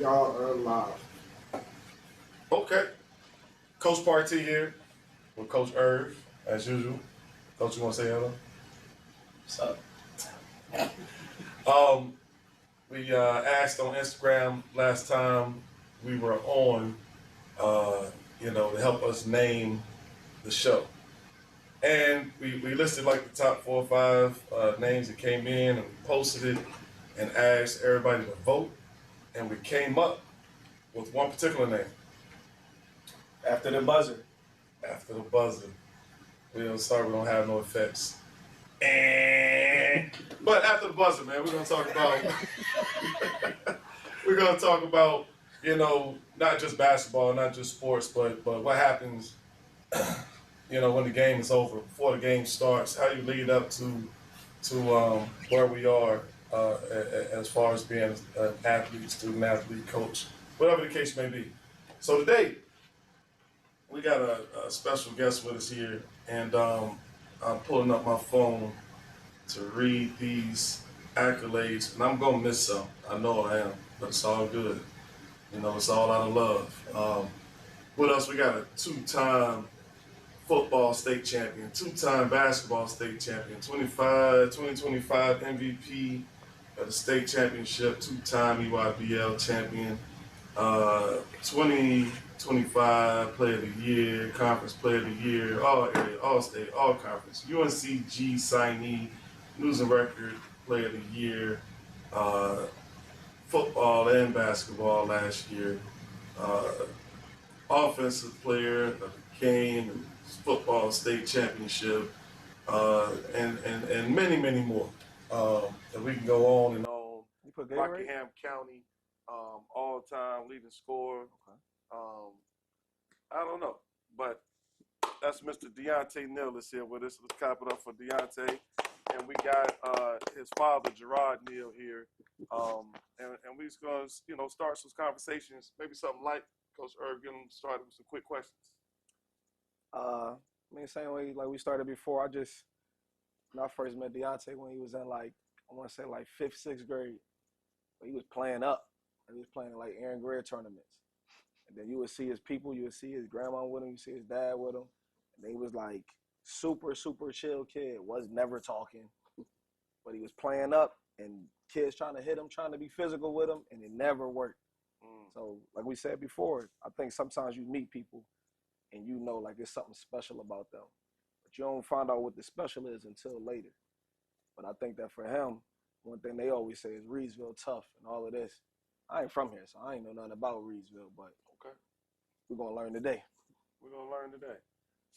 Y'all are live. Okay. Coach Party here with Coach Irv, as usual. Coach, you want to say hello? What's up? We asked on Instagram last time we were on, to help us name the show. And we listed like the top 4 or 5 names that came in, and we posted it and asked everybody to vote. And we came up with one particular name. After the buzzer. After the buzzer. We don't have no effects. But after the buzzer, man, we're gonna talk about not just basketball, not just sports, but what happens when the game is over, before the game starts, how you lead up to where we are as far as being an athlete, student athlete, coach, whatever the case may be. So today we got a special guest with us here, and I'm pulling up my phone to read these accolades, and I'm gonna miss some. I know I am, but it's all good. It's all out of love. With us, we got a 2-time football state champion, 2-time basketball state champion, 2025 MVP of the state championship, 2-time EYBL champion, 2025 Player of the Year, Conference Player of the Year, All Area, All State, All Conference, UNCG signee, News and Record Player of the Year, football and basketball last year, offensive player of the game, and football state championship, and many, many more. And we can go on and on. You put Gatorade? Rockingham County, all-time leading scorer. Okay. I don't know, but that's Mr. Dionte Neal is here with us. Let's clap it up for Dionte. And we got his father, Jerrod Neal, here. And we're just going to start some conversations, maybe something like Coach Irv, get him started with some quick questions. Same way like we started before. When I first met Dionte when he was in I want to say 5th, 6th grade. But he was playing up. He was playing like Aaron Greer tournaments. And then you would see his people, you would see his grandma with him, you see his dad with him. And they was like super, super chill kid, was never talking. But he was playing up and kids trying to hit him, trying to be physical with him, and it never worked. So like we said before, I think sometimes you meet people and it's something special about them. But you don't find out what the special is until later. But I think that for him, one thing they always say is Reedsville tough and all of this. I ain't from here, so I ain't know nothing about Reedsville, but okay, we're going to learn today.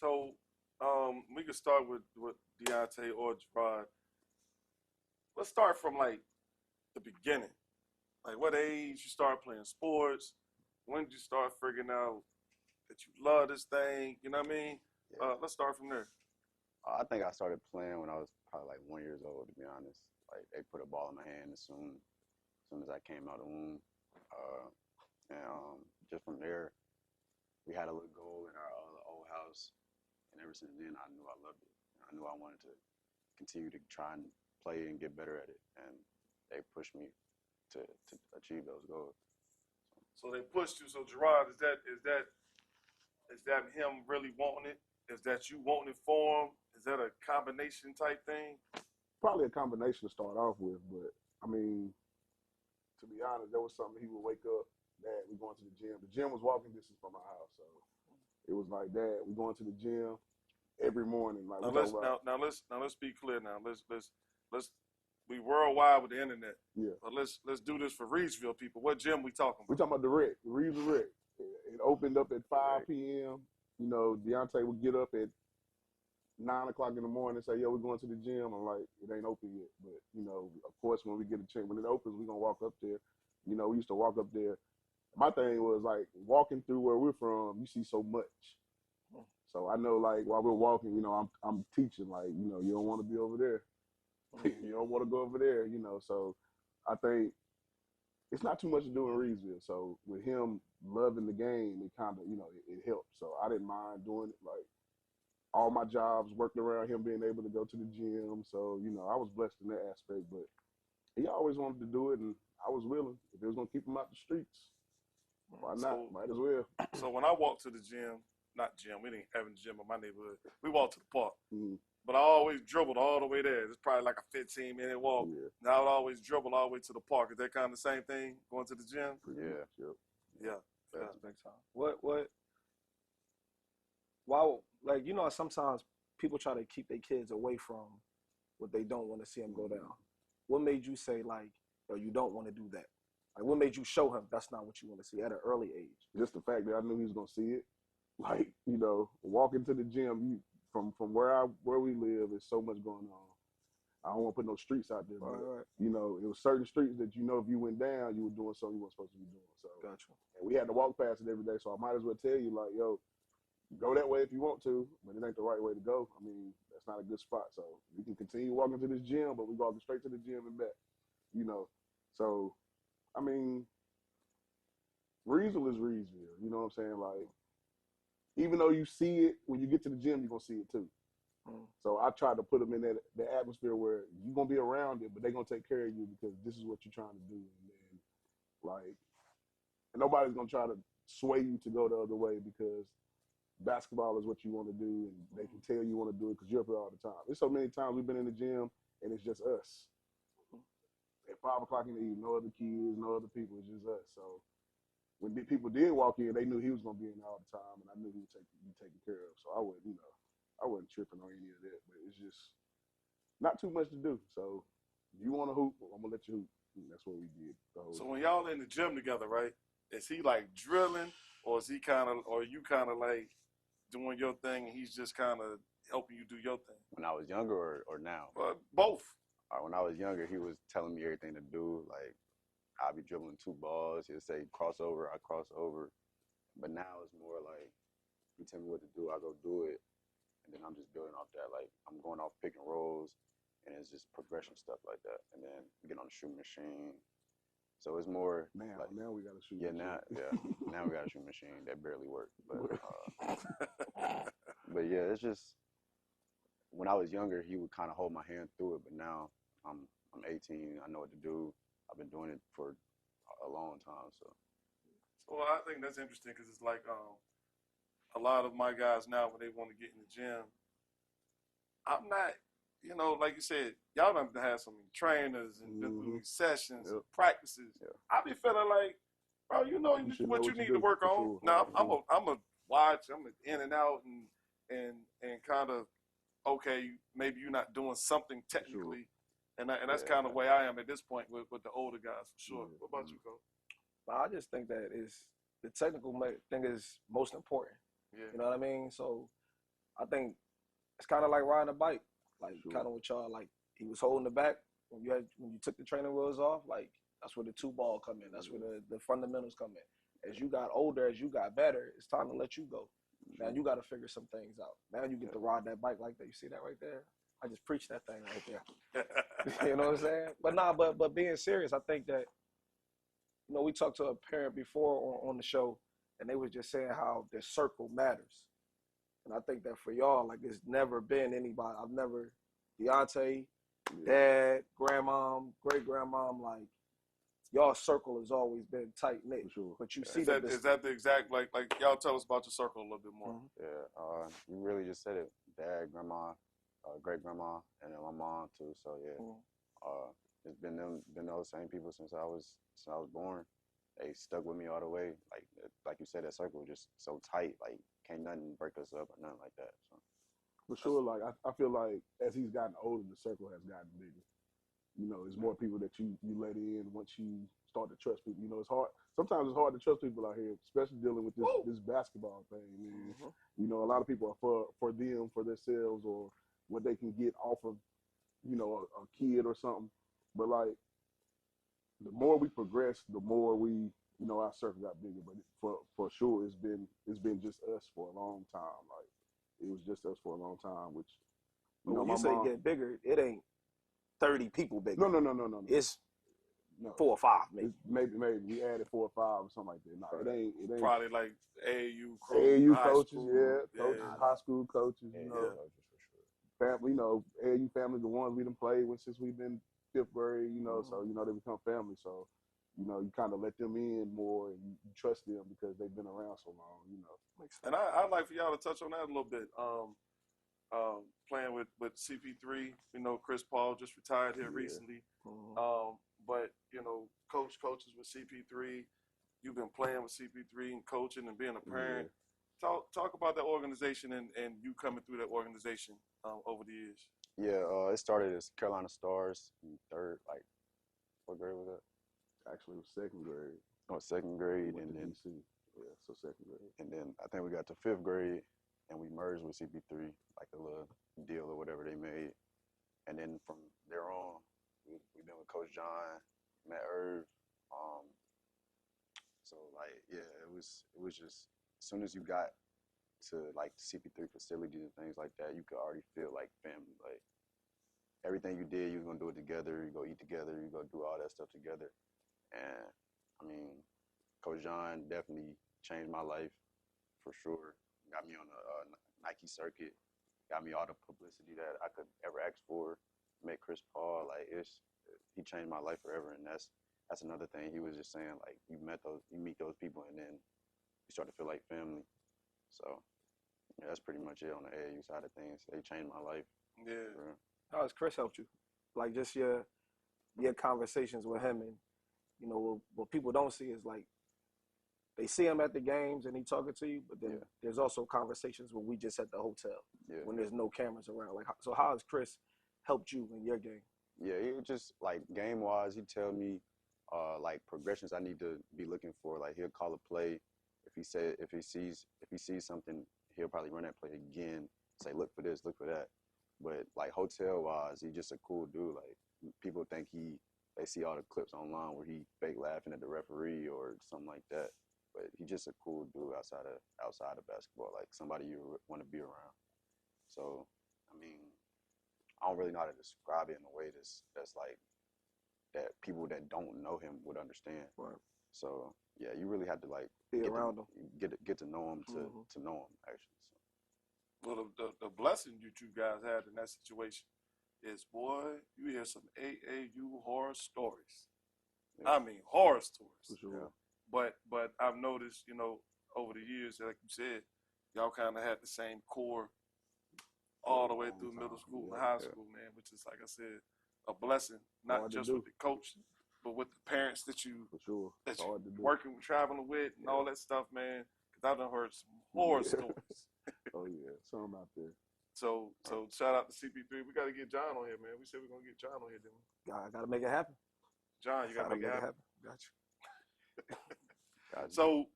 So we can start with Dionte or Jerrod. Let's start from the beginning. Like what age you start playing sports? When did you start figuring out that you love this thing? You know what I mean? Yeah. Let's start from there. I think I started playing when I was probably 1 year old, to be honest. Like they put a ball in my hand as soon as I came out of the womb. Just from there, we had a little goal in our old house. And ever since then, I knew I loved it. I knew I wanted to continue to try and play and get better at it. And they pushed me to achieve those goals. So they pushed you. So Jerrod, is that him really wanting it? Is that you wanting it for him? Is that a combination type thing? Probably a combination to start off with, but to be honest, there was something he would wake up, Dad, we're going to the gym. The gym was walking distance from my house, so it was like, Dad, we're going to the gym every morning. Like now let's be clear. Now let's we worldwide with the internet. Yeah. But let's do this for Reedsville people. What gym we talking about? We're talking about the Reedsville Rec. It opened up at 5 p.m. Dionte would get up at 9 o'clock in the morning and say, yo, we're going to the gym. I'm like, it ain't open yet. But, of course, when we get a chance, when it opens, we're going to walk up there. We used to walk up there. My thing was, walking through where we're from, you see so much. So I know, while we're walking, I'm teaching, you don't want to be over there. You don't want to go over there, So I think it's not too much to do in Reedsville. So with him loving the game, it kind of, it helped. So I didn't mind doing it. All my jobs worked around him being able to go to the gym. So, I was blessed in that aspect. But he always wanted to do it, and I was willing. If it was going to keep him out the streets, Why not? So- Might as well. So when I walk to the gym, not gym, we didn't have a gym in my neighborhood. We walked to the park. Mhm. But I always dribbled all the way there. It's probably like a 15-minute walk. Yeah. And I would always dribble all the way to the park. Is that kind of the same thing, going to the gym? Pretty Yeah. much, yep. Yeah. That's big time. Why, like, you know, sometimes people try to keep their kids away from what they don't want to see them go down. What made you say, like, yo, you don't want to do that? Like, what made you show him that's not what you want to see at an early age? Just the fact that I knew he was gonna see it. Like, you know, walking to the gym, from where we live, there's so much going on. I don't want to put no streets out there, but Right. you know, it was certain streets that, you know, if you went down, you were doing something you weren't supposed to be doing. So Gotcha. and we had to walk past it every day. So I might as well tell you, like, yo, go that way if you want to, but it ain't the right way to go. I mean, that's not a good spot. So we can continue walking to this gym, but we walking straight to the gym and back. You know, so I mean, Reedsville is Reedsville. You know what I'm saying? Like, even though you see it when you get to the gym, you're gonna see it too. So I tried to put them in the atmosphere where you're gonna be around it, but they're gonna take care of you because this is what you're trying to do. And then, like, and nobody's gonna try to sway you to go the other way because basketball is what you want to do, and they can tell you want to do it because you're up there all the time. There's so many times we've been in the gym and it's just us. At 5 o'clock in the evening, no other kids, no other people. It's just us. So when people did walk in, they knew he was gonna be in there all the time, and I knew he would be taken care of. So I wouldn't, you know. I wasn't tripping on any of that, but it's just not too much to do. So if you want to hoop, I'm gonna let you hoop. And that's what we did. So when y'all in the gym together, right? Is he like drilling, or is he kind of, or you kind of like doing your thing, and he's just kind of helping you do your thing? When I was younger or now? Both. When I was younger, he was telling me everything to do. Like, I'll be dribbling 2 balls. He'll say crossover, I cross over. But now it's more like, you tell me what to do, I go do it. And then I'm just building off that. Like, I'm going off pick and rolls, and it's just progression stuff like that. And then we get on the shooting machine. So it's more now we got a shooting machine. Now we got a shooting machine that barely works. But yeah, it's just, when I was younger, he would kind of hold my hand through it. But now I'm 18. I know what to do. I've been doing it for a long time. So I think that's interesting because it's like a lot of my guys now, when they want to get in the gym, I'm not, you know, like you said, y'all done have some trainers and been through these sessions, practices. I be feeling like, bro, you know what you need to work on. Now I'm a watch, I'm in and out and kind of, okay, maybe you're not doing something technically, and that's kind of where I am at this point with the older guys for sure. What about you, Coach? I just think that the technical thing is most important. Yeah. You know what I mean? So I think it's kind of like riding a bike. Like, kind of with y'all, like, he was holding the back when you took the training wheels off. Like, that's where the 2 ball come in. That's where the fundamentals come in. As you got older, as you got better, it's time to let you go. Now you got to figure some things out. Now you get to ride that bike like that. You see that right there? I just preached that thing right there. You know what I'm saying? But being serious, I think that, you know, we talked to a parent before on the show, and they was just saying how the circle matters. And I think that for y'all, like, it's never been anybody. I've never, Dionte, dad, grandmom, great-grandmom, like, y'all circle has always been tight-knit. But you see that. Is that the exact, like y'all tell us about your circle a little bit more? Yeah, you really just said it. Dad, grandma, great-grandma, and then my mom too. So yeah, it's been those same people since I was born. They stuck with me all the way. Like you said, that circle was just so tight. Like, can't nothing break us up or nothing like that. So for sure, like I feel like as he's gotten older, the circle has gotten bigger. You know, there's more people that you let in once you start to trust people. You know, it's hard. Sometimes it's hard to trust people out here, especially dealing with this basketball thing. Man. You know, a lot of people are for them, for themselves, or what they can get off of, you know, a kid or something. But like, the more we progress, the more we, you know, our circle got bigger. But for sure, it's been just us for a long time. Like, it was just us for a long time. Which, you know, when you say get bigger, it ain't 30 people bigger. No. It's 4 or 5, maybe. Maybe we added 4 or 5 or something like that. No, it ain't. Probably like AAU coaches, school. Coaches, high school coaches, you know. Family, you know, AAU family, the ones we done played with since we've been 5th grade, you know, so, you know, they become family. So, you know, you kind of let them in more and you trust them because they've been around so long, you know. And I'd like for y'all to touch on that a little bit. Playing with CP3, you know, Chris Paul just retired here recently. But, you know, coaches with CP3, you've been playing with CP3 and coaching and being a parent. Talk about that organization and you coming through that organization over the years. Yeah, it started as Carolina Stars in third, like, what grade was that? Actually, it was second grade. Oh, second grade, Went and to then DC. Yeah, so second grade. And then I think we got to fifth grade, and we merged with CP3, like a little deal or whatever they made. And then from there on, we've been with Coach John, Matt Irv. So like, yeah, it was just as soon as you got to like CP3 facilities and things like that, you could already feel like family. Like everything you did, you was gonna do it together. You go eat together. You go do all that stuff together. And I mean, Coach John definitely changed my life for sure. Got me on the Nike circuit. Got me all the publicity that I could ever ask for. Met Chris Paul. Like he changed my life forever. And that's another thing. He was just saying, like, you meet those people, and then you start to feel like family. So yeah, that's pretty much it on the AAU side of things. They changed my life. Yeah. How has Chris helped you? Like just your conversations with him, and you know what people don't see is like they see him at the games and he talking to you, but then there's also conversations when we just at the hotel when there's no cameras around. Like, so how has Chris helped you in your game? Yeah, he just like game wise, he tell me like progressions I need to be looking for. Like he'll call a play. If he sees something, he'll probably run that play again. Say, look for this, look for that. But like hotel wise, he's just a cool dude. Like people think they see all the clips online where he fake laughing at the referee or something like that. But he's just a cool dude outside of basketball, like somebody you want to be around. So, I mean, I don't really know how to describe it in a way that's like that people that don't know him would understand. Right. So, yeah, you really have to like be around him, get to know him to know him actually. So. Well, the blessing you guys had in that situation is, boy, you hear some AAU horror stories. Yeah. I mean, horror stories. For sure. Yeah. But I've noticed, you know, over the years, like you said, y'all kind of had the same core all the way through middle school and high school, man, which is, like I said, a blessing, not just with the coach, but with the parents that you working, traveling with and all that stuff, man, because I done heard some horror stories. Oh, yeah, some out there. So shout out to CP3. We got to get John on here, man. We said we're going to get John on here, didn't we? I got to make it happen. John, you got to make it happen. Got you. So,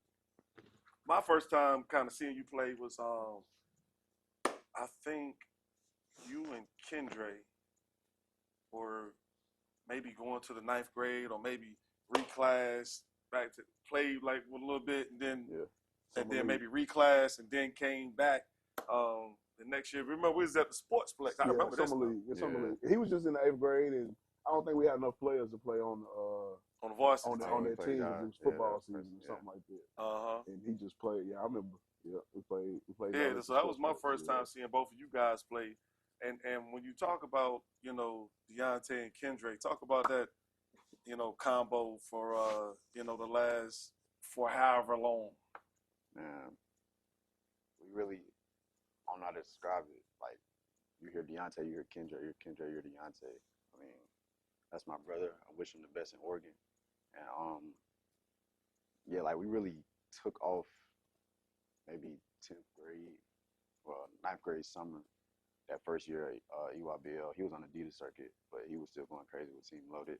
my first time kind of seeing you play was, I think you and Kendrick were maybe going to the 9th grade or maybe reclass back to play like a little bit and then maybe reclass and then came back the next year. Remember, we was at the sportsplex. I remember this. Summer league. He was just in the 8th grade, and I don't think we had enough players to play on the varsity on that team. It was football season or something like that. And he just played. Yeah, I remember. Yeah, we played. Yeah, so that was my first time seeing both of you guys play. And when you talk about, you know, Dionte and Kendrick, talk about that, you know, combo for you know, for however long. Man, we really I don't know how to describe it. Like, you hear Dionte, you hear Kendrick, you hear Dionte. I mean, that's my brother. I wish him the best in Oregon. And yeah, like we really took off maybe 10th grade, well, 9th grade summer. That first year at EYBL, he was on the Adidas circuit, but he was still going crazy with Team Loaded.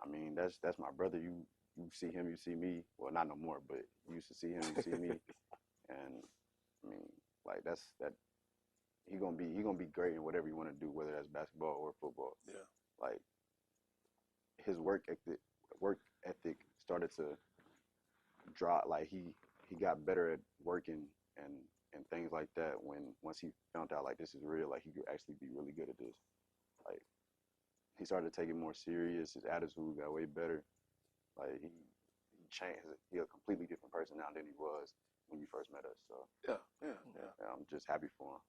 I mean, that's my brother. You see him, you see me. Well, not no more, but you used to see him, you see me. And I mean, like that. He gonna be great in whatever you want to do, whether that's basketball or football. Yeah. Like his work ethic started to drop. Like he got better at working and things like that once he found out like this is real. Like he could actually be really good at this. Like he started to take it more serious. His attitude got way better. Like he changed. He's a completely different person now than he was when you first met us. So yeah, I'm just happy for him.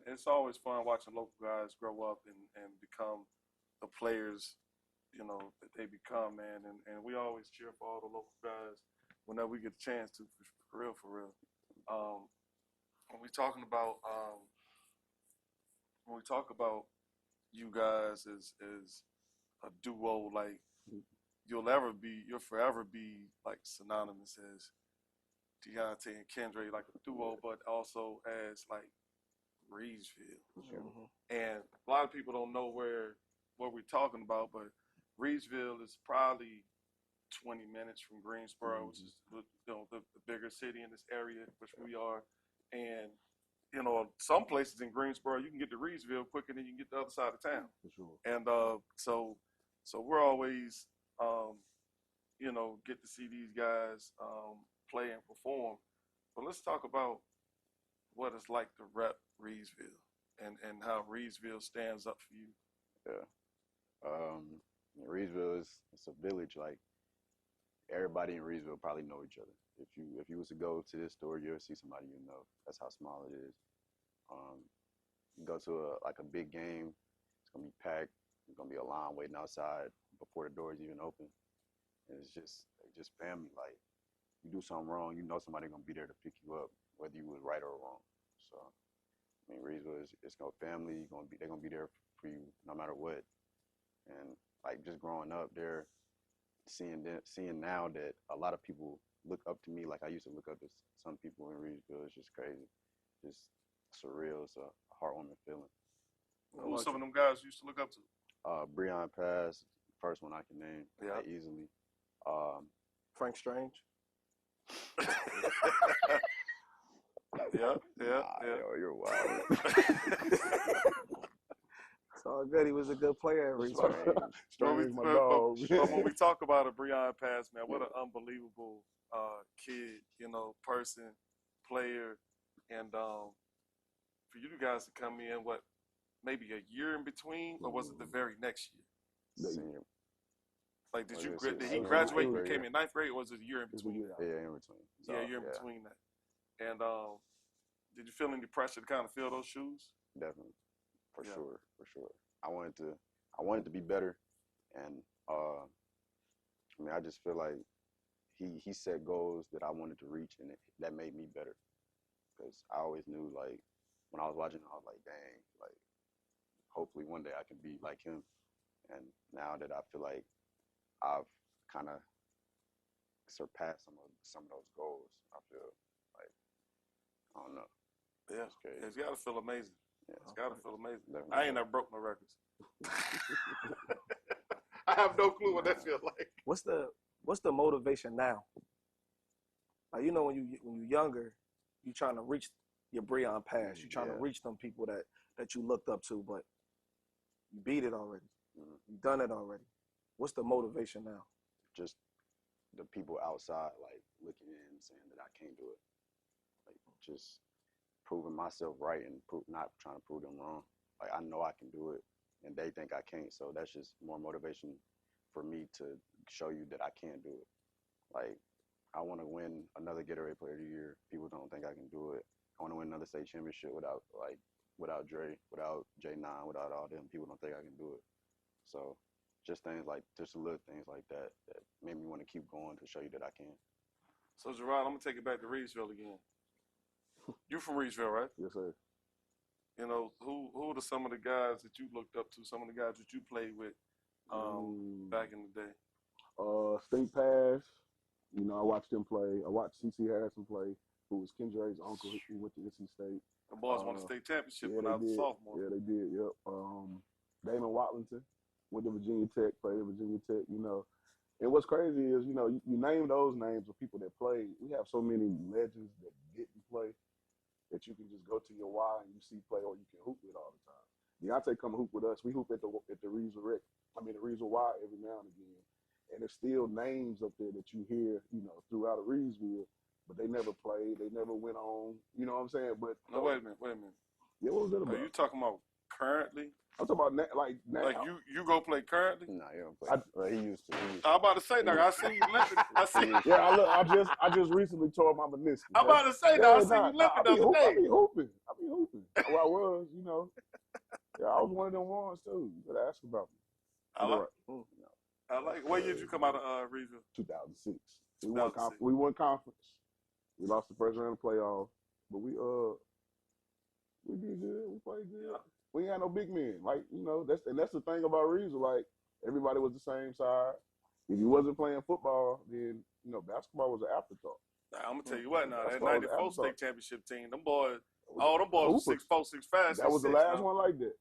It's always fun watching local guys grow up and become the players, that they become, man. And we always cheer for all the local guys whenever we get a chance to, for real. When we talking about when we talk about you guys as a duo, like you'll forever be like synonymous as Dionte and Kendrick, like a duo, but also as like Reedsville. And a lot of people don't know what we're talking about, but Reedsville is probably 20 minutes from Greensboro, which is the bigger city in this area, which we are. And some places in Greensboro you can get to Reedsville quicker than you can get the other side of town. For sure. And so we're always get to see these guys play and perform. But let's talk about what it's like to rep Reedsville and how Reedsville stands up for you. Yeah. Reedsville it's a village. Like everybody in Reedsville probably know each other. If you was to go to this store, you'll see somebody you know. That's how small it is. You go to a big game, it's gonna be packed. There's gonna be a line waiting outside before the doors even open. And it's just family. Like you do something wrong, you know somebody gonna be there to pick you up, whether you was right or wrong. So I mean, Reedsville it's no family. They're gonna be there for you no matter what. And like just growing up there, seeing now that a lot of people look up to me like I used to look up to some people in Reedsville. It's just crazy, just surreal. It's a heartwarming feeling. Who's some of them guys you used to look up to? Breon Pass, first one I can name easily. Frank Strange. Yeah. Yo, you're wild. It's all good. He was a good player at Reedsville. Strange, my dog. But when we talk about a Breon Pass, man, what an unbelievable kid, person, player, and for you guys to come in, maybe a year in between, or was it the very next year? Senior. Like, did he graduate when he came in ninth grade, or was it a year in between? Yeah, in between. So, yeah, a year in between that. And did you feel any pressure to kind of fill those shoes? Definitely, for sure. I wanted to be better, and I just feel like he set goals that I wanted to reach, and that made me better. Because I always knew, like, when I was watching, I was like, dang, like, hopefully one day I can be like him. And now that I feel like I've kind of surpassed some of those goals, I feel like, I don't know. Yeah, it's got to feel amazing. Yeah, it's got to feel amazing. Definitely. I ain't never broke no records. I have no clue what that feels like. What's the motivation now? Like, when you're younger, you're trying to reach your Breon Pass. You're trying to reach them people that you looked up to, but you beat it already. You've done it already. What's the motivation now? Just the people outside, like, looking in and saying that I can't do it. Like, just proving myself right and not trying to prove them wrong. Like, I know I can do it, and they think I can't. So that's just more motivation for me to show you that I can do it. Like, I want to win another Gatorade Player of the Year. People don't think I can do it. I want to win another state championship without Dre, without J9, without all them. People don't think I can do it. So just little things like that made me want to keep going to show you that I can. So, Jerrod, I'm going to take it back to Reedsville again. You from Reedsville, right? Yes, sir. Who are some of the guys that you looked up to, some of the guys that you played with back in the day? State Pass. I watched him play. I watched C.C. Harrison play, who was Kendrick's uncle who went to NC State. The boys won the state championship when I was a sophomore. Yeah, they did, yep. Damon Watlington went to Virginia Tech, played at Virginia Tech, And what's crazy is, you name those names of people that played. We have so many legends that didn't play that you can just go to your Y and you see play, or you can hoop with all the time. Dionte come hoop with us. We hoop at the Reedsville the Reedsville Y every now and again. And there's still names up there that you hear, throughout Reedsville, but they never played. They never went on. You know what I'm saying? But no, wait a minute. Yeah, what was that about? Are you talking about currently? I'm talking about now. Like you go play currently? No, you don't play. Well, he used to. I'm about to say, dog. I see you limping. I see. Yeah, I just recently tore my meniscus. I'm about to say, dog. I see you limping the other day. I be hooping. Well, I was, Yeah, I was one of them ones too. You better ask about me. I like it. What year did you come out of Reedsville? 2006. 2006. We won conference. We lost the first round of playoffs, but we did good. We played good. Yeah. We ain't had no big men. Like, that's the thing about Reedsville. Like, everybody was the same size. If you wasn't playing football, then basketball was an afterthought. Nah, I'm gonna tell you what. Now that Basketball was an '94 afterthought. state championship team, them boys, them boys were 6'4", 6'5". That was the 6'6" last now. one like that.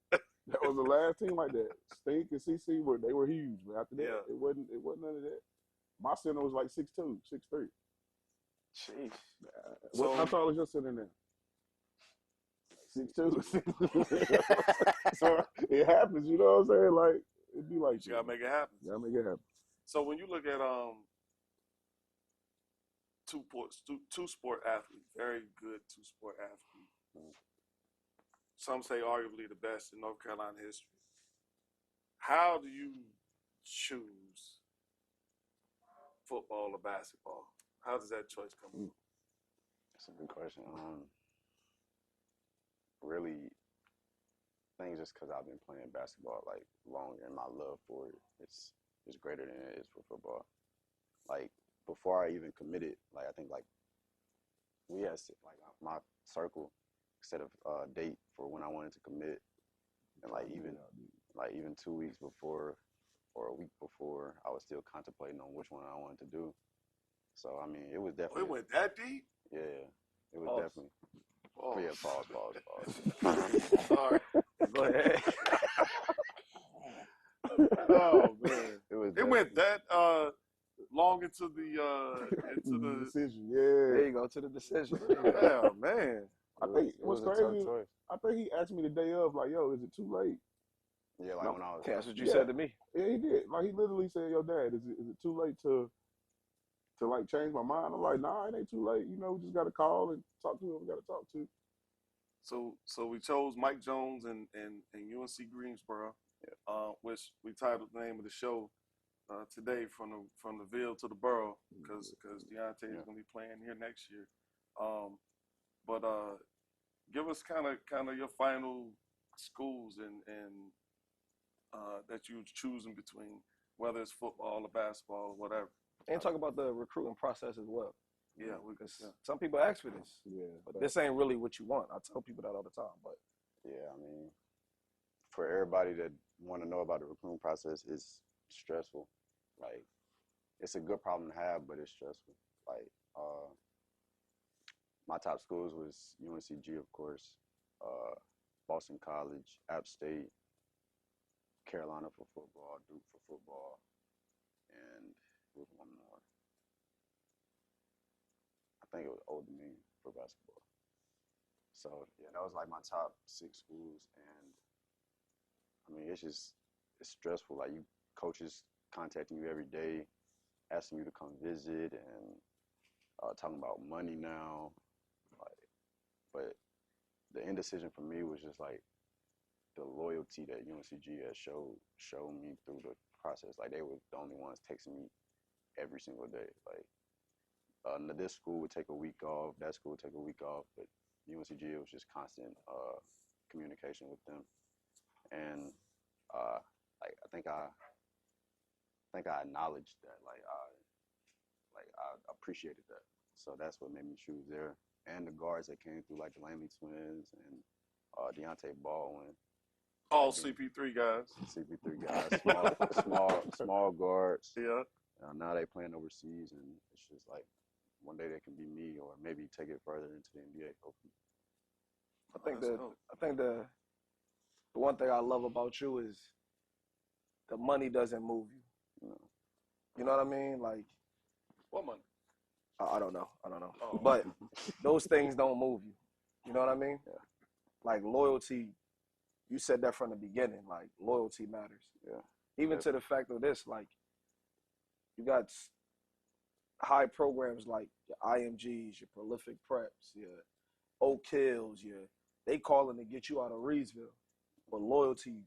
That was the last team like that. Stink and CC they were huge, but after that, Yeah. it wasn't none of that. My center was like 6'2", 6'3". Jeez. How tall is your center now? 6'2". So it happens, you know what I'm saying? Like, it'd be like You gotta make it happen. You gotta make it happen. So when you look at two sport athlete, very good two-sport athlete. Some say arguably the best in North Carolina history. How do you choose football or basketball? How does that choice come in? That's a good question. Really, I think just because I've been playing basketball like longer and my love for it, it's greater than it is for football. Like before I even committed, like I think like we had like my circle set a date for when I wanted to commit, and like even 2 weeks before or a week before, I was still contemplating on which one I wanted to do. So I mean, it was definitely. It went that deep? Yeah, it was definitely. Oh yeah, pause. Sorry. Go ahead. Oh man, it went that long into the decision. There Yeah. you go to the decision. Yeah, man. I think what's was a tough crazy. choice. I think he asked me the day of, like, "Yo, is it too late?" Yeah, like when I was. That's what you said to me. Yeah, he did. Like, he literally said, "Yo, Dad, is it too late to like change my mind?" I'm like, "Nah, it ain't too late. We just got to call and talk to who we got to talk to." So we chose Mike Jones and UNC Greensboro, which we titled the name of the show today from the Ville to the Boro, because Dionte is going to be playing here next year. But give us kind of your final schools and that you're choosing between, whether it's football or basketball or whatever. And talk about the recruiting process as well. Yeah, because some people ask for this. Yeah, but this ain't really what you want. I tell people that all the time. But yeah, I mean, for everybody that want to know about the recruiting process, it's stressful. Like, it's a good problem to have, but it's stressful. Like, my top schools was UNCG, of course, Boston College, App State, Carolina for football, Duke for football, and with one more. I think it was Old Dominion for basketball. So yeah, that was like my top 6 schools, and I mean it's stressful. Like, coaches contacting you every day, asking you to come visit, and talking about money now. Like, but the indecision for me was just like the loyalty that UNCG has showed me through the process. Like, they were the only ones texting me every single day. Like, this school would take a week off, that school would take a week off, but UNCG, it was just constant communication with them. And like I think I acknowledged that. Like I appreciated that. So that's what made me choose there. And the guards that came through, like the Langley twins and Deontay Baldwin. All CP3 guys. CP3 guys, small guards. Yeah. Now they playing overseas, and it's just like one day they can be me, or maybe take it further into the NBA. Hopefully. I think the one thing I love about you is the money doesn't move you. No. You know what I mean? Like, what money? I don't know. Oh. But those things don't move you. You know what I mean? Yeah. Like, loyalty, you said that from the beginning. Like, loyalty matters. Yeah. Even to the fact of this, like, you got high programs like your IMGs, your prolific preps, your Oak Hills, they calling to get you out of Reedsville, but loyalty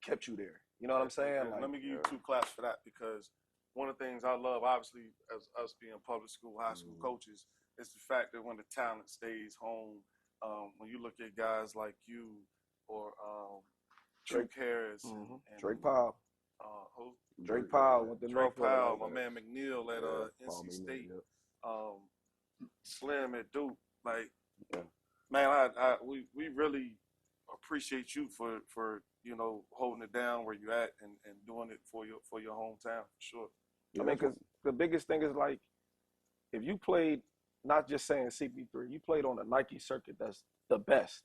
kept you there. You know what I'm saying? Let me give you 2 claps for that, because one of the things I love, obviously, as us being public school, high school coaches, is the fact that when the talent stays home, when you look at guys like you or Drake Harris, and Drake Powell, Who? Drake Powell went to Drake Northwood. Powell, my man McNeil at Paul NC McNeil, State. yeah. Slim at Duke. Like, Yeah. man, we really appreciate you for you know holding it down where you at and doing it for your hometown for sure. I mean, because the biggest thing is like, if you played, not just saying CP3, you played on a Nike circuit that's the best.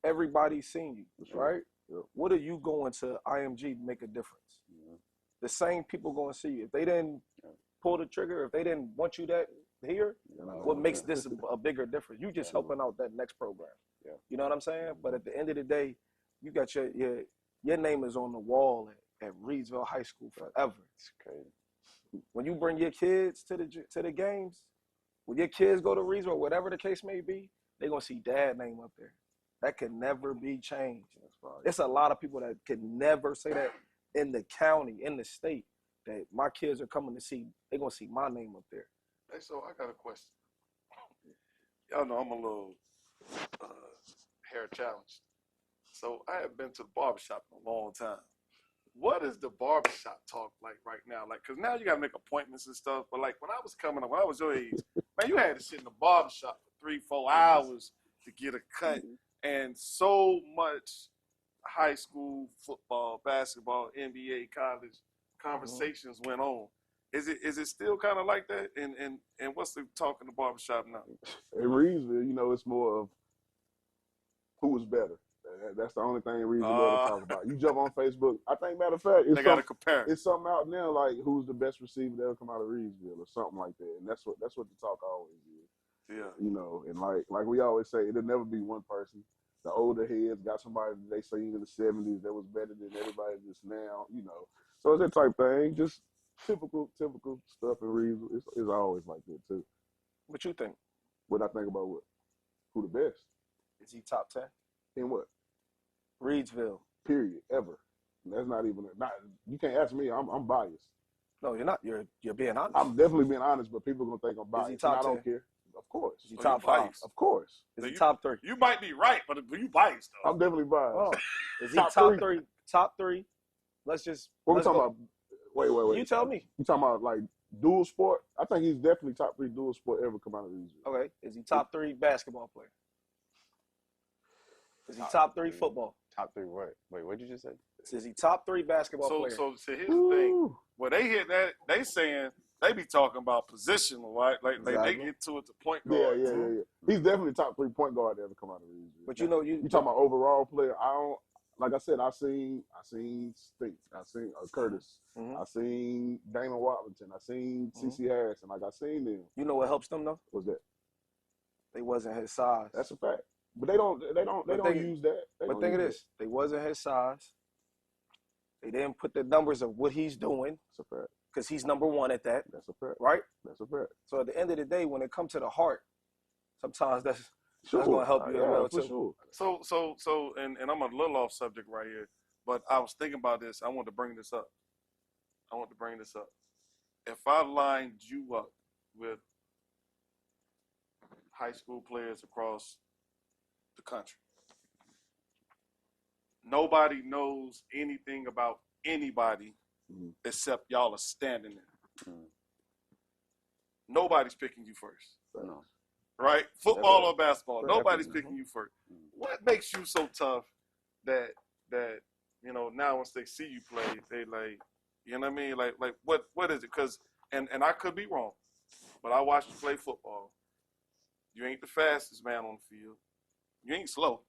Everybody's seen you, Sure. right? Yep. What are you going to IMG to make a difference? The same people going to see you. If they didn't pull the trigger, if they didn't want you that here, what makes this a bigger difference? You just helping out that next program. Yeah. You know what I'm saying? But at the end of the day, you got your name is on the wall at Reedsville High School forever. It's crazy. When you bring your kids to the games, when your kids go to Reedsville, whatever the case may be, they're gonna see Dad name up there. That can never be changed. It's a lot of people that can never say that in the county, in the state, that my kids are coming to see. They're gonna see my name up there. Hey, so I got a question. Y'all know I'm a little hair challenged, so I have been to the barbershop in a long time. What is the barbershop talk like right now? Like, cause now you gotta make appointments and stuff. But like when I was coming up, when I was your age, man, you had to sit in the barbershop for 3-4 hours to get a cut, and so much high school football, basketball, NBA, college conversations went on. Is it still kind of like that? And what's the talk in the barbershop now? In Reedsville, you know, it's more of who was better. That's the only thing Reedsville to talk about. You jump on Facebook. I think, matter of fact, They got to compare. It's something out now like who's the best receiver that'll come out of Reedsville or something like that. And that's what the talk always is. Yeah. You know, and like we always say, it'll never be one person. The older heads got somebody that they seen in the 70s that was better than everybody just now. You know, so it's that type thing. Just typical stuff in Reedsville. It's always like that too. What you think? What I think about what? Who the best? Is he top 10? In what? Reedsville. Period. Ever. That's not even. You can't ask me. I'm biased. No, you're not. You're being honest. I'm definitely being honest, but people are gonna think I'm biased. Is he top and I don't 10? care. Of course. Is he top 5? Of course. Is he top 3? You might be right, but you biased though. I'm definitely biased. Oh, is he Top top three? 3? Top 3. Let's What we let's talking go. about? Wait. You tell me. You talking about like dual sport? I think he's definitely top 3 dual sport ever come out of these. Okay. Is he top 3 basketball player? Is he top 3 football? Top 3 what? Wait, what did you just say? Is he top 3 basketball player? So here's the thing. When they hit that, they saying they be talking about position, right? Like they get to it to point guard. Yeah. He's definitely top 3 point guard to ever come out of these. But you know, you talking about overall player? I don't. Like I said, I seen State, I seen Curtis, I seen Dana Watlington, I seen CC Harrison. Like I seen them. You know what helps them though? What's that? They wasn't his size. That's a fact. But they don't use that. But think of this: they wasn't his size. They didn't put the numbers of what he's doing. That's a fact. Because he's number 1 at that. That's a fact. Right? That's a fact. So at the end of the day, when it comes to the heart, sometimes that's going to help you as well too. Sure. So, and I'm a little off subject right here, but I was thinking about this. I want to bring this up. If I lined you up with high school players across the country, nobody knows anything about anybody except y'all are standing there. Nobody's picking you first. No. Right? Football or basketball, nobody's picking you first. What makes you so tough that you know, now once they see you play, they like, you know what I mean? Like what is it? Because and I could be wrong, but I watched you play football. You ain't the fastest man on the field. You ain't slow,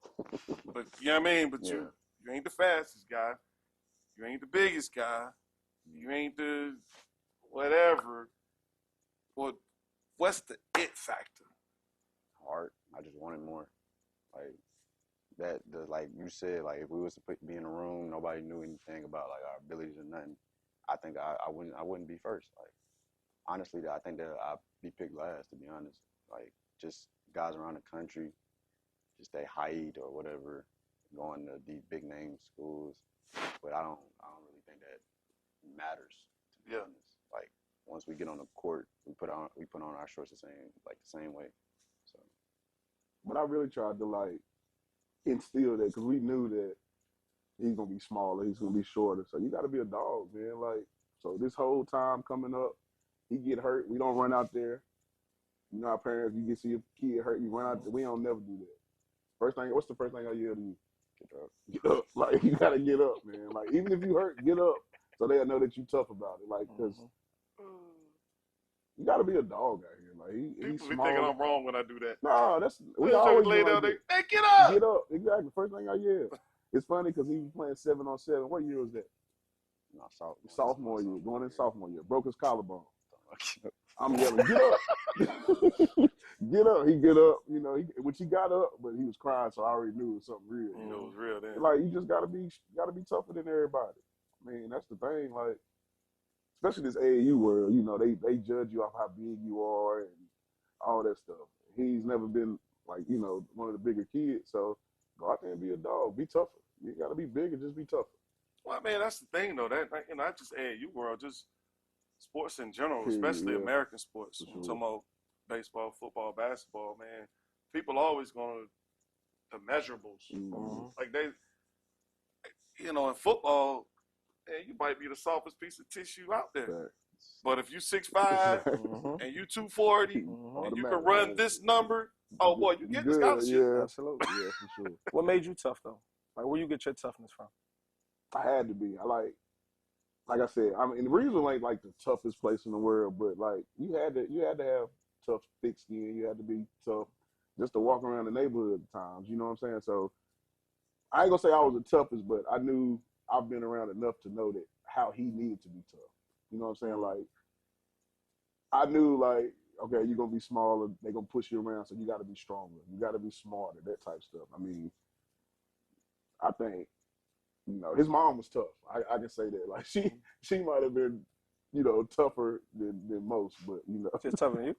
but you know what I mean? But you ain't the fastest guy. You ain't the biggest guy. You ain't the whatever. What's the it factor? Heart. I just wanted more. Like that. Like you said, like if we was to be in a room, nobody knew anything about like our abilities or nothing. I think I wouldn't be first. Like honestly, I think that I'd be picked last. To be honest, like just guys around the country, just they height or whatever, going to these big name schools. But I don't really think that matters. To be honest, like once we get on the court, we put on our shorts the same way. So. But I really tried to like instill that because we knew that he's gonna be smaller, he's gonna be shorter. So you got to be a dog, man. Like, so this whole time coming up, he get hurt. We don't run out there. You know, our parents, you get see a kid hurt, you run out there. We don't never do that. First thing, what's the first thing I yell to you? Get up. Get up. Like, you gotta get up, man. Like, even if you hurt, get up, so they'll know that you tough about it. Like, because you gotta be a dog out here. Like, he's People be small. thinking I'm wrong when I do that. No, we They always lay do down like there, hey, get up! Get up. Exactly. First thing I yell. It's funny because he was playing 7-on-7. What year was that? No, Sophomore year. Going in sophomore year. Broke his collarbone. I'm yelling, get up. Get up. He get up. You know, which he got up, but he was crying, so I already knew it was something real. You know, it was real then. Like, you just gotta be tougher than everybody. I mean, that's the thing. Like, especially this AAU world, you know, they judge you off how big you are and all that stuff. He's never been like, you know, one of the bigger kids, so go out there and be a dog. Be tougher. You gotta be bigger, just be tougher. Well, man, that's the thing though. That, you know, not just AAU world, just sports in general, especially Yeah. American sports. For I'm sure. talking about baseball, football, basketball, man. People always going to the measurables. Like they, you know, in football, man, you might be the softest piece of tissue out there. Right. But if you 6'5" and you 240 and you can run this number, oh boy, you get the scholarship. Yeah, Absolutely. yeah, for sure. What made you tough though? Like, where you get your toughness from? I had to be. Like I said, I mean, the Reedsville ain't like the toughest place in the world, but like you had to have tough, thick skin. You had to be tough just to walk around the neighborhood at times. You know what I'm saying? So I ain't gonna say I was the toughest, but I knew I've been around enough to know that how he needed to be tough. You know what I'm saying? Like I knew like, okay, you're gonna be smaller, they're gonna push you around, so you gotta be stronger. You gotta be smarter, that type of stuff. I mean, I think, you know, his mom was tough. I can say that. Like she might have been, you know, tougher than most, but you know. She's tougher than you?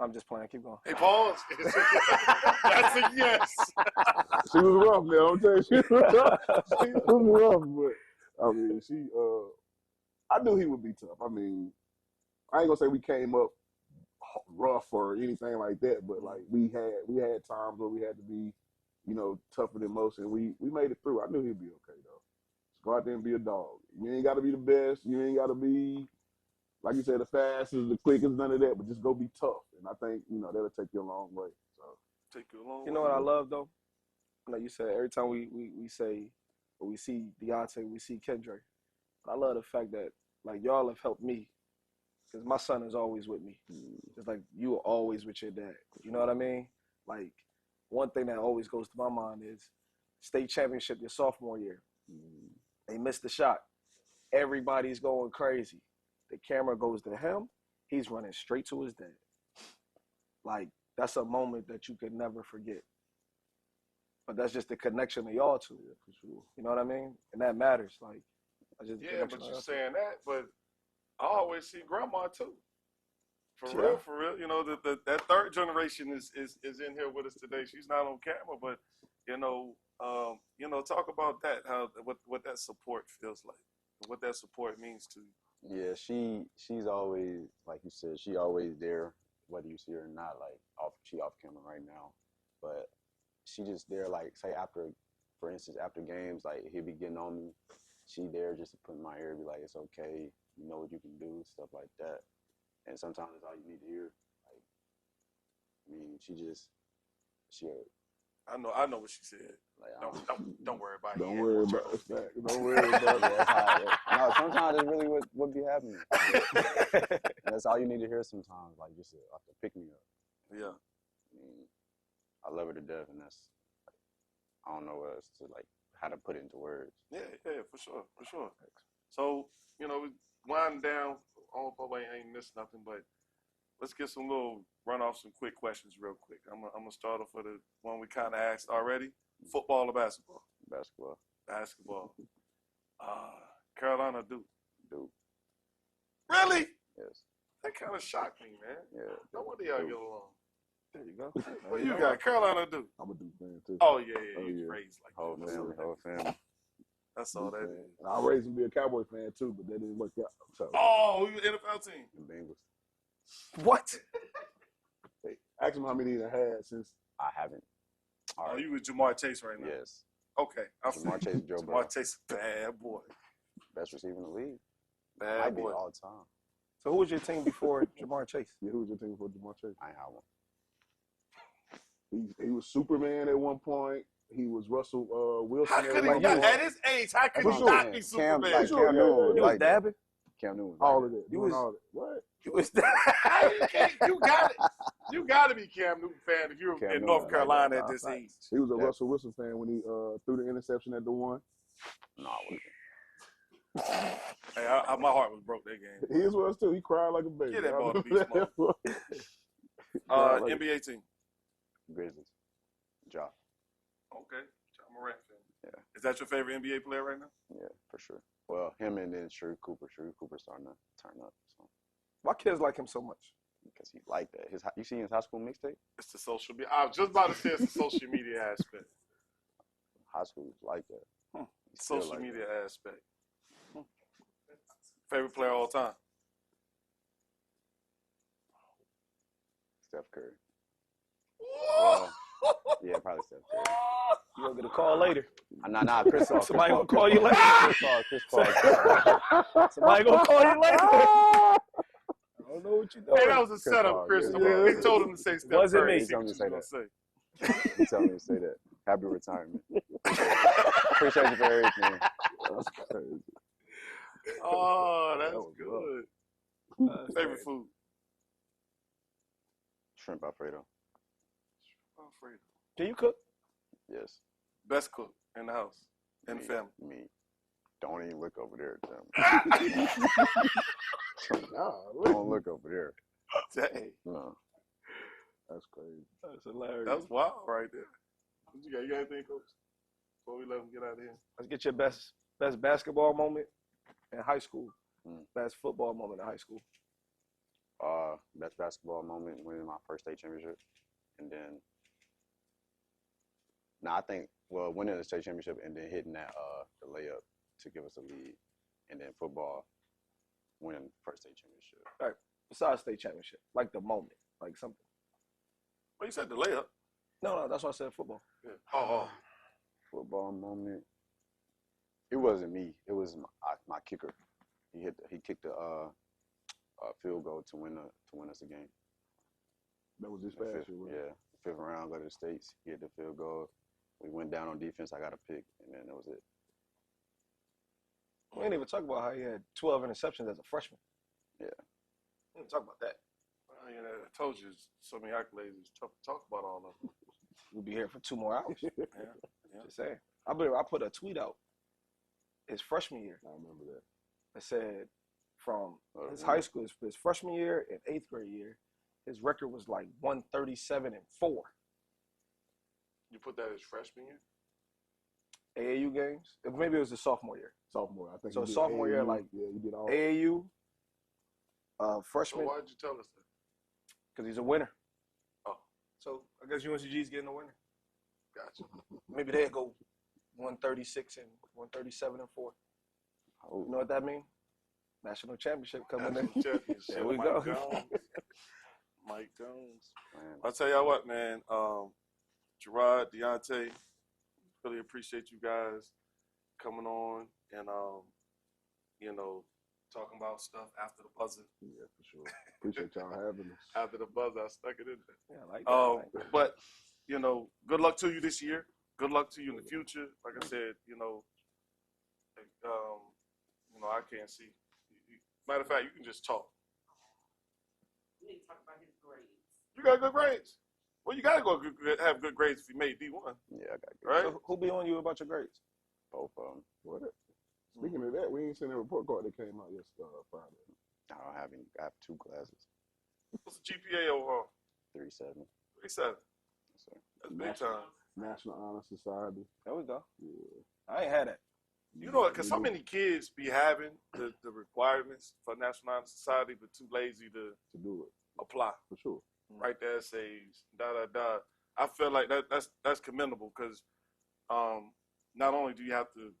I'm just playing. Keep going. Hey, pause. That's a yes. She was rough, man. I'm telling you, she was rough, but I mean, I knew he would be tough. I mean, I ain't gonna say we came up rough or anything like that, but like we had times where we had to be, you know, tougher than most, and we made it through. I knew he'd be okay though. Just go out there and be a dog. You ain't got to be the best. You ain't got to be, like you said, the fastest, the quickest, none of that. But just go be tough, and I think, you know, that'll take you a long way. So Take you a long way. You know what I love though? Like you said, every time we say, or we see Dionte, we see Kendrick. I love the fact that like y'all have helped me, because my son is always with me. It's like you are always with your dad. You know what I mean? Like one thing that always goes to my mind is state championship your sophomore year. They missed the shot. Everybody's going crazy. The camera goes to him. He's running straight to his dad. Like that's a moment that you could never forget. But that's just the connection of y'all two. For sure. You know what I mean? And that matters. Like, yeah, but you're saying that, but I always see grandma too. For real. You know, that third generation is in here with us today. She's not on camera, but you know, talk about that. How what that support feels like, what that support means to you. Yeah, she's always, like you said, she always there, whether you see her or not. Like she off camera right now, but she just there. Like say for instance, after games, like he'll be getting on me. She there just to put in my ear, be like, it's okay, you know what you can do, stuff like that. And sometimes that's all you need to hear. Like, I mean, she. I know what she said. Like, don't worry about it. Don't worry about it. Don't worry about it. No, sometimes it's really what be happening. That's all you need to hear sometimes. Like just to pick me up. Yeah. I mean, I love her to death, and that's like, I don't know what else to like how to put it into words. Yeah, for sure. So you know, winding down. I hope I ain't missed nothing, but let's get some little run off some quick questions real quick. I'm gonna start off with the one we kind of asked already: football or basketball? Basketball. Carolina, Duke. Duke. Really? Yes. That kind of shocked me, man. Yeah. No wonder y'all get along. There you go. Well, you got Carolina, Duke. I'm a Duke fan too. Oh yeah. He's Yeah. raised like Whole that. family. That's all that is. I raised him to be a Cowboy fan too, but that didn't work out. So. Oh, you NFL team. The Bengals. What? Hey, ask him how many he had since. I haven't. Oh, you with Jamar Chase right now? Yes. Okay. Jamar Chase, Joe Jamar Burrow. Chase, bad boy. Best receiver in the league. Bad Might be boy. all time. So who was your team before Jamar Chase? Yeah, who was your team for Jamar Chase? I ain't have one. He was Superman at one point. He was Russell Wilson. How could he at not? one At point. his age, how could For he sure. not be Cam, Superman? like Sure, Cam yeah, Newton yeah, was You yeah. was like that. dabbing? Cam Newton was All like of that. You Doing was- all that. What? You was How you can't? You got to be Cam Newton fan if you're Cam in Newton North like Carolina that, at dog. this age. He was a Yeah. Russell Wilson fan when he threw the interception at the one. No, I wasn't. Hey, my heart was broke that game. His was too. He cried like a baby. Get that I ball to remember beast mode. Cried like NBA team. Grizzlies. Ja. Okay. John Morant fan. Yeah. Is that your favorite NBA player right now? Yeah, for sure. Well, him and then Sherry Cooper. Sherry Cooper's starting to turn up. So Why kids like him so much? because he like that. You seen his high school mixtape? It's the social media. I was just about to say it's the social media aspect. High school was like that. He's still Social like media that. aspect. Favorite player all time? Steph Curry. Well, yeah, probably Steph Curry. You gonna get a call later. Nah, Chris Paul. Somebody gonna call you later. Chris Paul. Somebody gonna call you later. I don't know what you doing. Hey, that was a Chris setup, Paul, Chris. yeah. We told him to say Steph Wasn't Curry. me. See He told what me to you was say gonna say. He told me to say that. Happy retirement. Appreciate you for everything. That's crazy. Oh, that's That was good. Favorite food? Shrimp Alfredo. Alfredo. Can you cook? Yes. Best cook in the house, in the Me. family. Me. Don't even look over there, Tim. Don't look over there. Dang, No. That's crazy. That's hilarious. that was wild right there. What you got? You got anything, Coach? Before we let him get out of here. Let's get your best basketball moment in high school. Mm. Best football moment in high school. Best basketball moment winning my first state championship, and then. I think winning the state championship and then hitting that the layup to give us a lead, and then football winning the first state championship. All right. Besides state championship, like the moment, like something. Well, you said the layup. No, that's why I said football. Yeah. Oh. Football moment. It wasn't me. It was my kicker. He kicked a field goal to win us a game. That was his The fast fifth, shit. yeah, fifth round, go to the States, he hit the field goal. We went down on defense. I got a pick, and then that was it. We didn't even talk about how he had 12 interceptions as a freshman. Yeah. We didn't talk about that. I told you, so many accolades. It's tough to talk about all of them. We'll be here for 2 more hours. Yeah. Just saying. I put a tweet out his freshman year. I remember that. It said from his really? high school, his freshman year and 8th grade year, his record was like 137-4. You put that as freshman year? AAU games. Maybe it was his sophomore year. Sophomore, I think. So he did sophomore year, AAU. like yeah, he did all. AAU, So freshman, why did you tell us that? because he's a winner. Oh. So I guess UNCG's getting a winner. Gotcha. Maybe they'll go 136 and 137 and 4. Oh, You know what that means? National championship coming in. Championship. There we Mike go. Jones. Mike Jones. man. I'll tell y'all what, man. Jerrod, Dionte, really appreciate you guys coming on and talking about stuff after the buzzer. Yeah, for sure. Appreciate y'all having us. After the buzzer, I stuck it in there. Yeah, I like that. I like that. But good luck to you this year. Good luck to you in the future. Like I said, I can't see. Matter of fact, you can just talk. We need to talk about his grades. You got good grades. Well, you gotta have good grades if you made D1, Yeah, I got good. right? So who be on you about your grades? Both of them. What? Speaking of that, we ain't seen that report card that came out yesterday, Friday. I don't have any. I have 2 classes. What's the GPA overall? 3.7. 3.7. So, That's big time. National Honor Society. There we go. Yeah. I ain't had that. You know what? Because so many kids be having the requirements for National Honor Society, but too lazy to do it apply. for sure. Write their essays, da. I feel like that's commendable because not only do you have to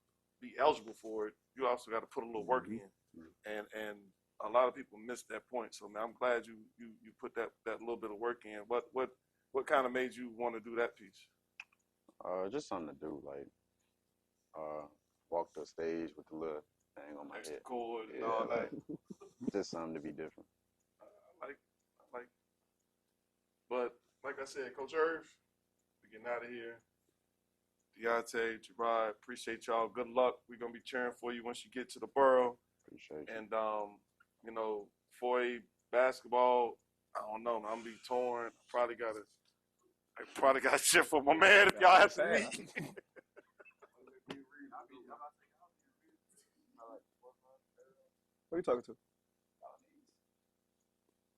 be eligible for it, you also got to put a little work in, and a lot of people miss that point. So man, I'm glad you put that little bit of work in. What kind of made you want to do that piece? just something to do. Like, walk the stage with the little thing on my Extra head. cord and Yeah, all like, that. just something to be different. Like, but like I said, Coach Irv, we getting out of here. Dionte, Jerrod, appreciate y'all. Good luck. We're gonna be cheering for you once you get to the Boro. Appreciate you. And you know, 4A basketball, I don't know, man, I'm gonna be torn. I probably gotta shit for my man if y'all have to meet. Who you talking to?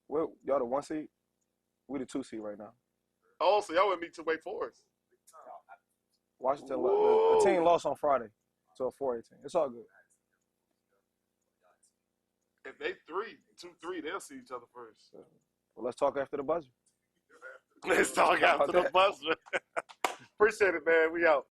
Well, y'all the 1 seed? We the 2 seed right now. Oh, so y'all would meet to Wake Forest. Washington, the team lost on Friday to a 4A team. It's all good. If they 2-3, they'll see each other first. Well, let's talk after the buzzer. Let's talk after the buzzer. Appreciate it, man. We out.